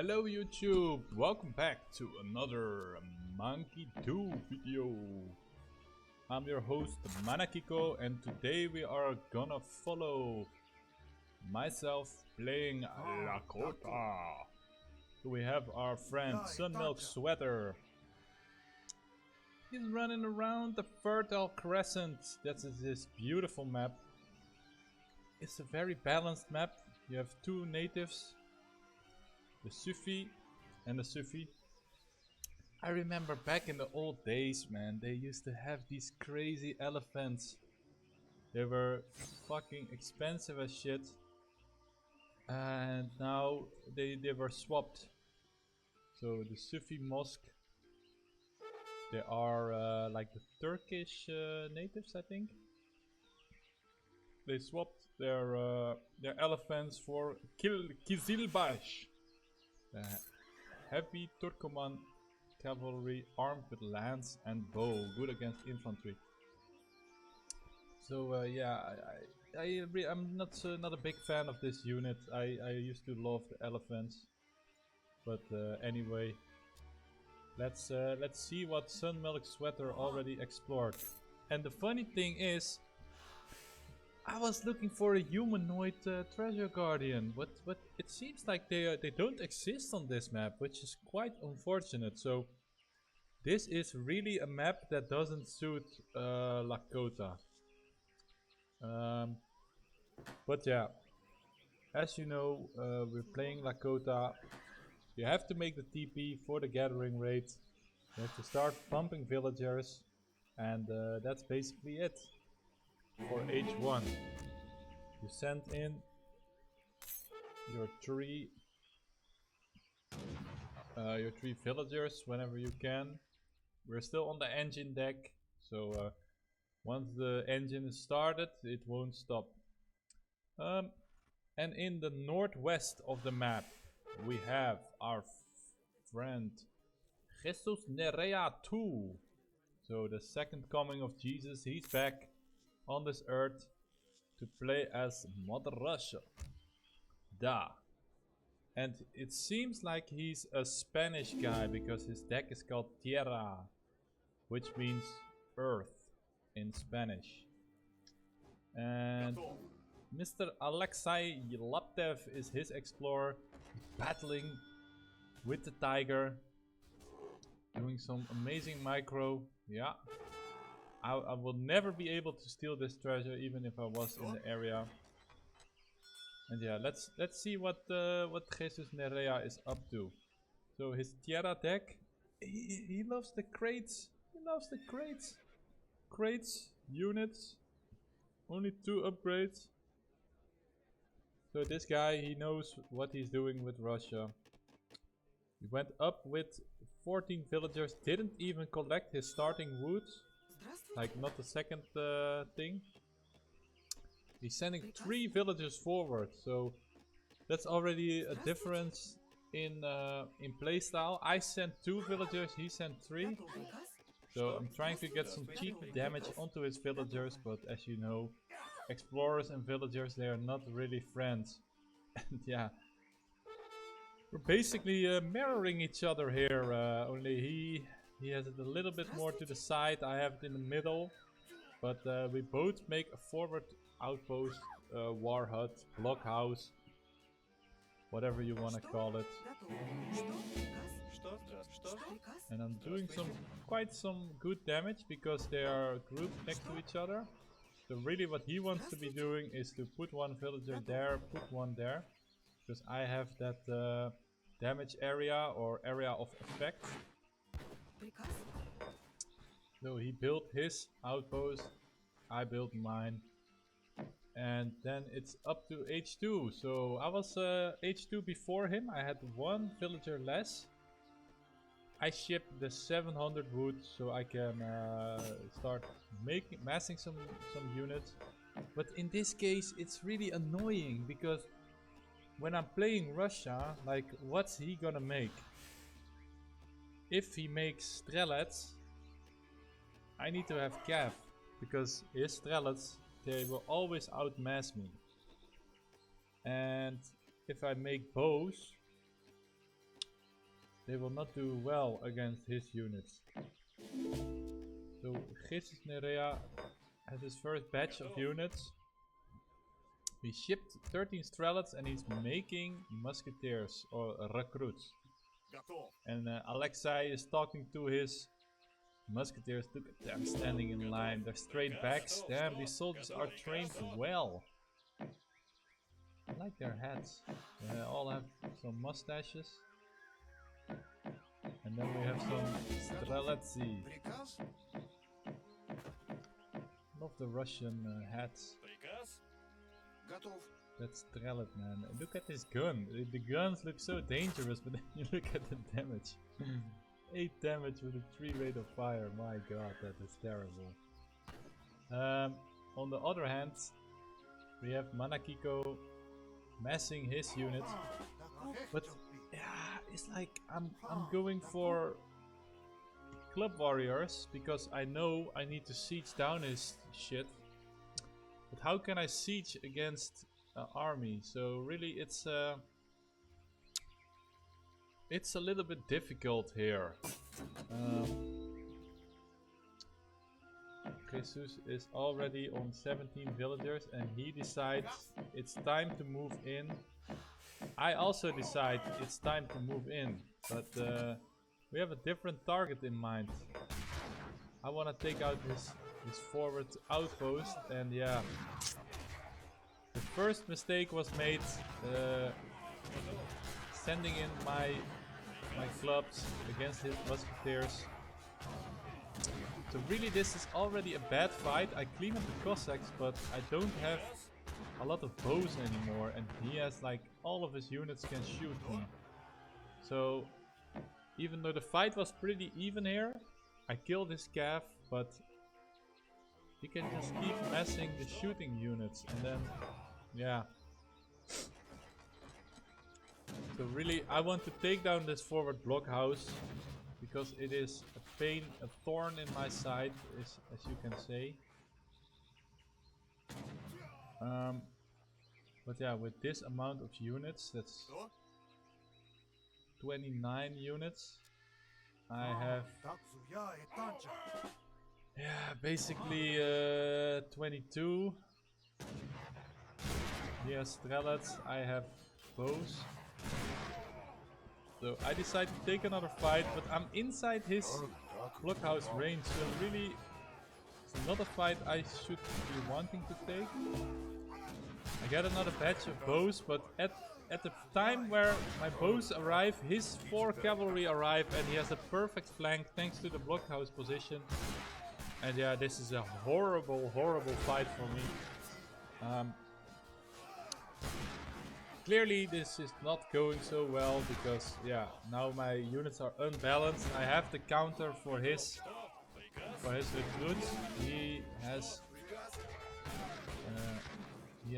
Hello YouTube, welcome back to another Monkey 2 video. I'm your host Manakiko and today we are gonna follow myself playing Lakota. So we have our friend Sunmilk Sweater. He's running around the Fertile Crescent. That's this beautiful map. It's a very balanced map. You have two natives, the Sufi and the Sufi. I remember back in the old days, man, they used to have these crazy elephants. They were fucking expensive as shit. And now they were swapped. So the Sufi mosque, they are like the Turkish natives, I think. They swapped their elephants for Kizilbash. The heavy Turkoman cavalry armed with lance and bow, good against infantry. So yeah, I'm not a big fan of this unit. I used to love the elephants, but anyway, let's see what Sunmilk Sweater already explored. And the funny thing is, I was looking for a humanoid treasure guardian, but it seems like they don't exist on this map, which is quite unfortunate. So this is really a map that doesn't suit Lakota. But yeah, as you know, we're playing Lakota. You have to make the TP for the gathering raid. You have to start pumping villagers, and that's basically it. For H1, you send in your three villagers whenever you can. We're still on the engine deck, so once the engine is started, it won't stop. And in the northwest of the map, we have our friend Jesus Nerea 2. So the second coming of Jesus, he's back on this earth to play as Mother Russia. Da. And it seems like he's a Spanish guy because his deck is called Tierra, which means earth in Spanish. And Mr. Alexei Laptev is his explorer, battling with the tiger, doing some amazing micro. Yeah. I will never be able to steal this treasure, even if I was in the area. And yeah, let's see what Jesus Nerea is up to. So his Tierra deck, he loves the crates. He loves the crates. Crates, units, only 2 upgrades. So this guy, he knows what he's doing with Russia. He went up with 14 villagers, didn't even collect his starting wood. Like not the second thing. He's sending 3 villagers forward, so that's already a difference in playstyle. I sent 2 villagers, he sent 3. So I'm trying to get some cheap damage onto his villagers, but as you know, explorers and villagers, they are not really friends. And yeah, we're basically mirroring each other here. Only he has it a little bit more to the side, I have it in the middle. But we both make a forward outpost, war hut, blockhouse, whatever you want to call it. And I'm doing quite some good damage because they are grouped next to each other. So really what he wants to be doing is to put 1 villager there, put 1 there. Because I have that damage area or area of effect. So he built his outpost, I built mine. And then it's up to H2. So I was H2 before him, I had 1 villager less. I shipped the 700 wood so I can start massing some units. But in this case it's really annoying because when I'm playing Russia, like what's he gonna make? If he makes Strelets, I need to have Cav, because his Strelets, they will always outmass me. And if I make bows, they will not do well against his units. So Jesus Nerea has his first batch of units. He shipped 13 strelets and he's making musketeers or recruits. And Alexei is talking to his musketeers. Look at them standing in line. They're straight backs. Damn, these soldiers are trained well. I like their hats. They all have some mustaches. And then we have some Streletsy. Love the Russian hats. That's Strelet, man. Look at this gun. The guns look so dangerous, but then you look at the damage. 8 damage with a 3 rate of fire. My god, that is terrible. On the other hand, we have Manakiko massing his units. But yeah, it's like I'm going for club warriors because I know I need to siege down his shit. But how can I siege against an army? So really it's a little bit difficult here. Jesus is already on 17 villagers and he decides it's time to move in. I also decide it's time to move in, but we have a different target in mind. I want to take out his forward outpost, and yeah, the first mistake was made sending in my clubs against his musketeers. So really this is already a bad fight. I clean up the Cossacks, but I don't have a lot of bows anymore, and he has like all of his units can shoot me. So even though the fight was pretty even here, I killed his cav, but he can just keep messing the shooting units, and then yeah. So really I want to take down this forward blockhouse because it is a pain, a thorn in my side, as you can say. But yeah, with this amount of units, that's 29 units. I have basically 22. He has strelets, I have bows. So I decide to take another fight, but I'm inside his blockhouse range, so really it's not a fight I should be wanting to take. I get another batch of bows, but at the time where my bows arrive, his 4 cavalry arrive, and he has a perfect flank thanks to the blockhouse position. And yeah, this is a horrible, horrible fight for me. Clearly this is not going so well because yeah, now my units are unbalanced. I have the counter for his recruits. He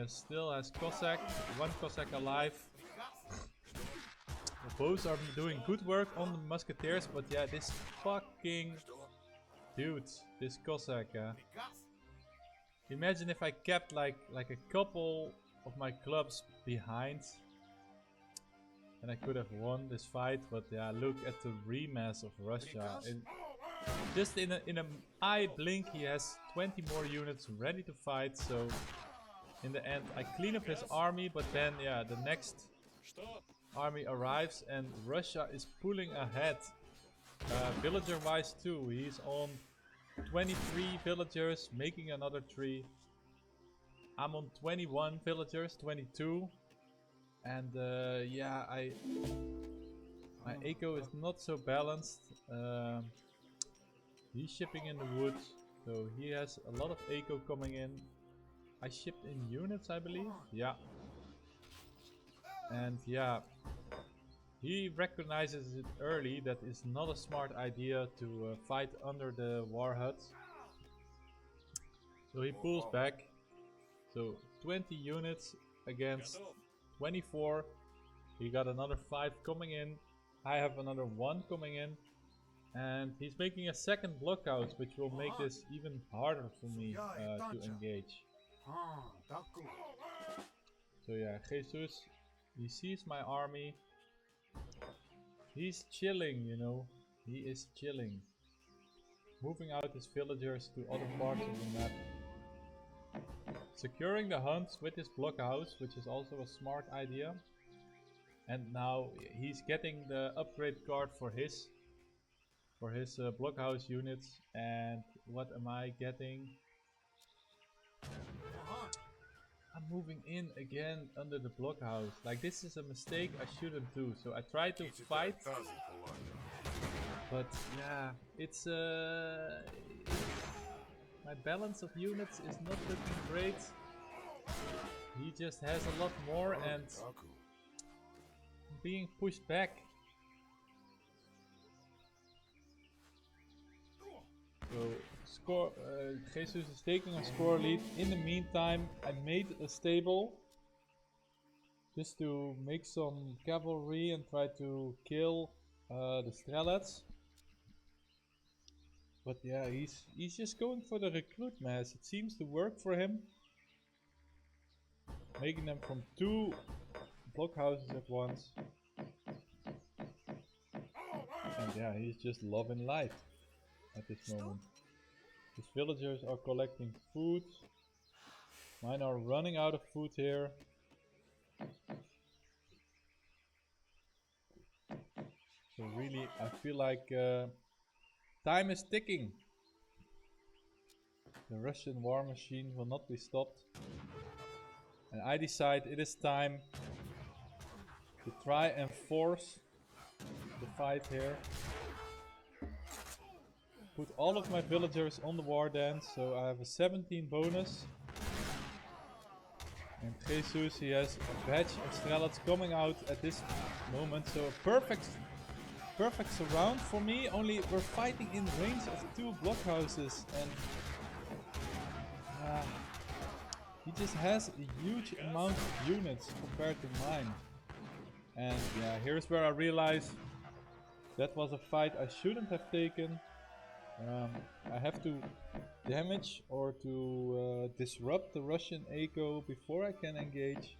still has Cossack, 1 Cossack alive. The bows are doing good work on the musketeers, but yeah, this fucking dude, this Cossack. Imagine if I kept like a couple of my clubs behind, and I could have won this fight. But yeah, look at the remass of Russia. Just in a eye blink, he has 20 more units ready to fight. So in the end, I clean up his army, but then yeah, the next army arrives and Russia is pulling ahead. Villager wise too, he's on 23 villagers, making another 3. I'm on 21 villagers, 22. And yeah, my eco is not so balanced. He's shipping in the woods, so he has a lot of eco coming in. I shipped in units, I believe. Yeah. And yeah, he recognizes it early that it's not a smart idea to fight under the war hut. So he pulls back. So 20 units against 24. He got another 5 coming in. I have another 1 coming in. And he's making a second blockhouse, which will make this even harder for me to engage. So yeah, Jesus, he sees my army. He's chilling, you know. He is chilling. Moving out his villagers to other parts of the map. Securing the hunts with his blockhouse, which is also a smart idea. And now he's getting the upgrade card for his blockhouse units. And what am I getting? I'm moving in again under the blockhouse. Like, this is a mistake I shouldn't do. So I try to fight. But yeah, it's my balance of units is not looking great. He just has a lot more and being pushed back. So Jesus is taking a score lead. In the meantime, I made a stable just to make some cavalry and try to kill the Strelets. But yeah, he's just going for the recruit mass. It seems to work for him. Making them from 2 blockhouses at once. And yeah, he's just loving life at this moment. His villagers are collecting food. Mine are running out of food here. So really, I feel like time is ticking. The Russian war machine will not be stopped. And I decide it is time to try and force the fight here. Put all of my villagers on the war dance, so I have a 17 bonus. And Jesus, he has a batch of Strelets coming out at this moment, so a perfect surround for me. Only we're fighting in range of 2 blockhouses, and he just has a huge amount of units compared to mine. And yeah, here's where I realize that was a fight I shouldn't have taken. I have to damage or to disrupt the Russian echo before I can engage.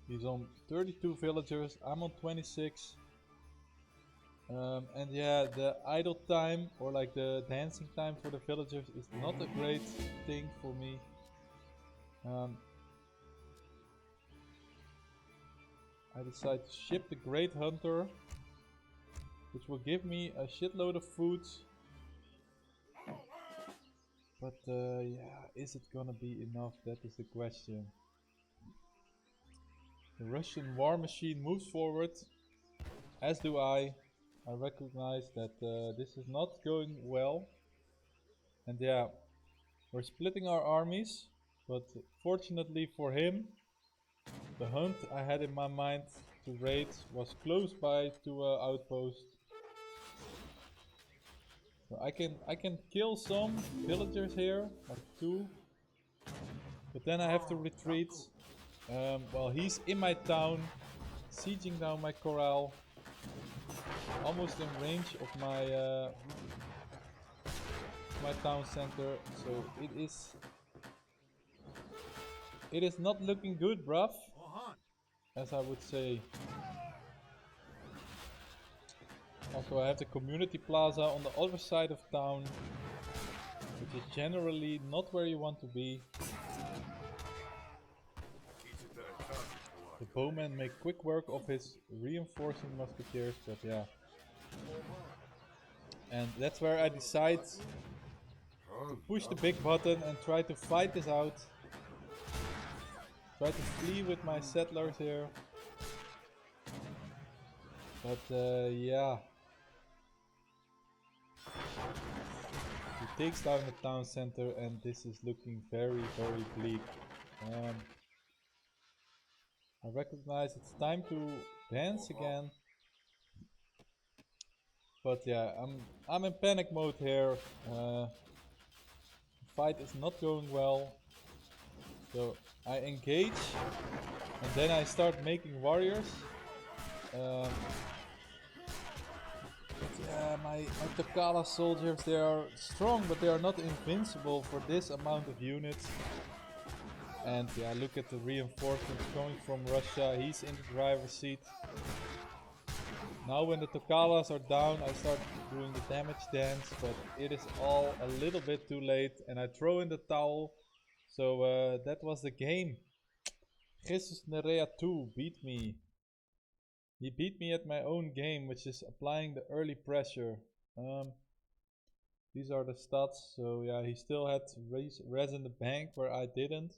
He's on 32 villagers, I'm on 26. And yeah, the idle time or like the dancing time for the villagers is not a great thing for me. I decide to ship the Great Hunter, which will give me a shitload of food. But yeah, is it gonna be enough? That is the question. The Russian war machine moves forward, as do I. I recognize that this is not going well. And yeah, we're splitting our armies, but fortunately for him, the hunt I had in my mind to raid was close by to an outpost. So I can kill some villagers here, like 2, but then I have to retreat. Well, he's in my town, sieging down my corral, almost in range of my my town center. So it is not looking good, bruv, as I would say. Also, I have the community plaza on the other side of town, which is generally not where you want to be. The bowmen make quick work of his reinforcing musketeers, but yeah. And that's where I decide to push the big button and try to fight this out. Try to flee with my settlers here. But yeah. He takes down the town center and this is looking very, very bleak. I recognize it's time to dance again. But yeah, I'm in panic mode here. The fight is not going well. So I engage and then I start making warriors. Yeah, my Takala soldiers, they are strong, but they are not invincible for this amount of units. And yeah, look at the reinforcements coming from Russia. He's in the driver's seat. Now when the Tokalas are down, I start doing the damage dance, but it is all a little bit too late, and I throw in the towel. So that was the game. Jesus Nerea 2 beat me. He beat me at my own game, which is applying the early pressure. These are the stats. So yeah, he still had res in the bank where I didn't.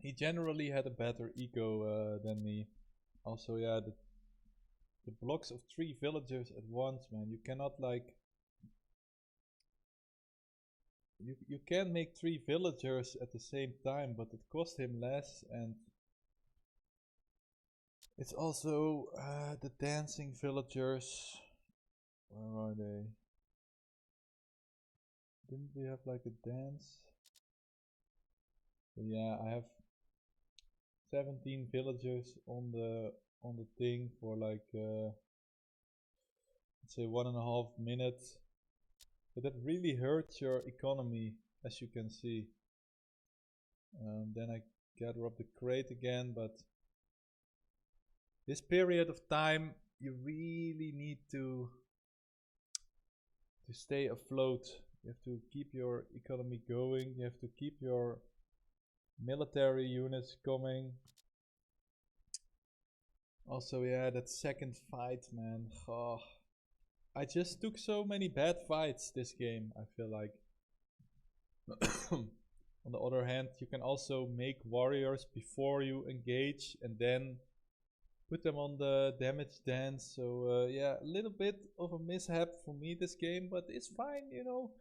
He generally had a better eco than me. Also, yeah, the blocks of 3 villagers at once, man. You cannot like... You can make 3 villagers at the same time, but it cost him less, and it's also the dancing villagers. Where are they? Didn't we have like a dance? So yeah, I have 17 villagers on the thing for like let's say 1.5 minutes. But that really hurts your economy, as you can see. Then I gather up the crate again, but this period of time you really need to stay afloat. You have to keep your economy going, you have to keep your military units coming. Also, yeah, that second fight, man. Oh, I just took so many bad fights this game, I feel like. On the other hand, you can also make warriors before you engage and then put them on the damage dance. So yeah, a little bit of a mishap for me this game, but it's fine, you know.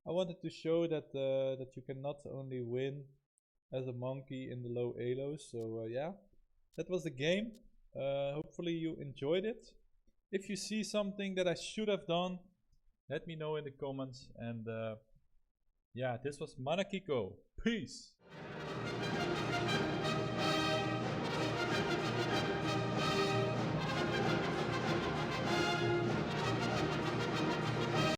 I wanted to show that that you can not only win as a monkey in the low elos. So yeah, that was the game. Hopefully you enjoyed it. If you see something that I should have done, let me know in the comments. And yeah, this was Manakiko. Peace!